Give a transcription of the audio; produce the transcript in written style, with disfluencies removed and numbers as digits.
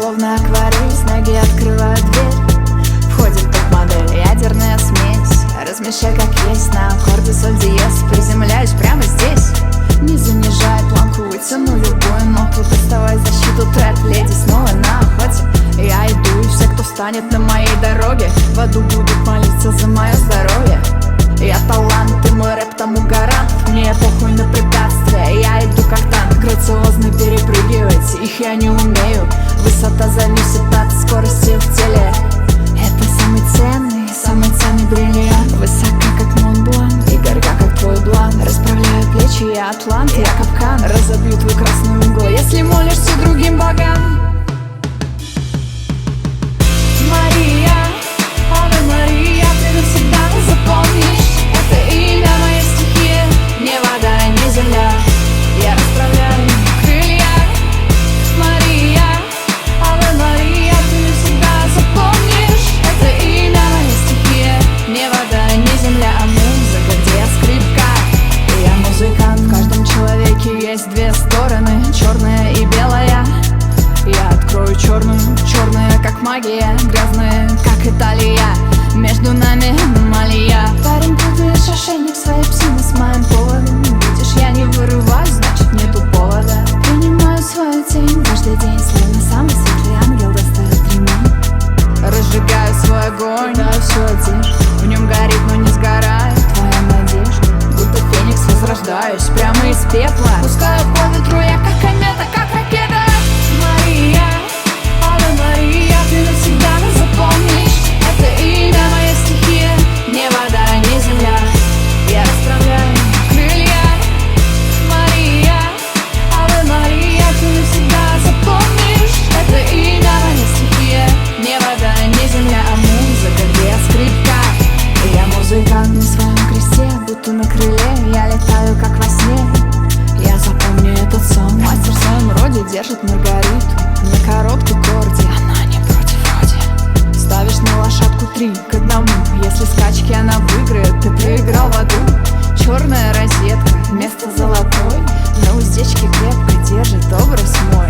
словно акварель, с ноги открывают дверь. Входит топ-модель, ядерная смесь. Размешай как есть на аккорде соль диез. Приземляюсь прямо здесь. Не занижай планку, вытяну любую ноту. Доставай защиту, трек, леди снова на охоте. Я иду, и все, кто встанет на моей дороге, в аду будут молиться за мое здоровье. Я талант, и мой рэп тому гарант. Мне похуй на препятствия, я иду как танк. Грациозно перепрыгивать, их я не умею. Высота зависит от скорости в теле. Это самый ценный бриллиант. Высока как Монблан и горька как твой блан. Расправляю плечи, я атлант, я капкан. Разобью твой красный угол, если молишься другим богам. Мария, Ave Мария, ты навсегда запомнишь. Это имя, моя стихия, не вода, не земля. Я расправляю крылья. Мария, Ave Мария, ты навсегда запомнишь. Это имя, моя стихия, не вода, не земля, а музыка, где я скрипка. И я музыкант. В каждом человеке есть две стороны, черная и белая. Я открою черную, черная как магия, грязная как Италия. Между нами аномалия. Парень, путаешь ошейник своей псины с моим поводом. Видишь, я не вырываюсь, значит нету повода. Принимаю свою тень каждый день, словно самый светлый ангел достает ремень. Разжигаю свой огонь, да всю одежду. В нем горит, но не сгорает твоя надежда. Будто феникс возрождаюсь прямо из пепла. Пускаю по ветру, я как комета, как ракета. Мария, Ave Мария, ты навсегда запомнишь. Это имя, моя стихия, не вода, не земля. Я расправляю крылья. Мария, Ave Мария, ты навсегда запомнишь. Это имя, моя стихия, не вода, не земля, а музыка, где я скрипка. И я музыкант на своем кресте, будто на крыле. Я летаю, как во сне. Я запомню этот сон. Мастер в своем роде держит Маргариту на короткой корде, она не против вроде. Ставишь на лошадку 3-1. Если скачки она выиграет, ты проиграл в аду. Черная розетка вместо золотой, на уздечке крепко держит образ мой.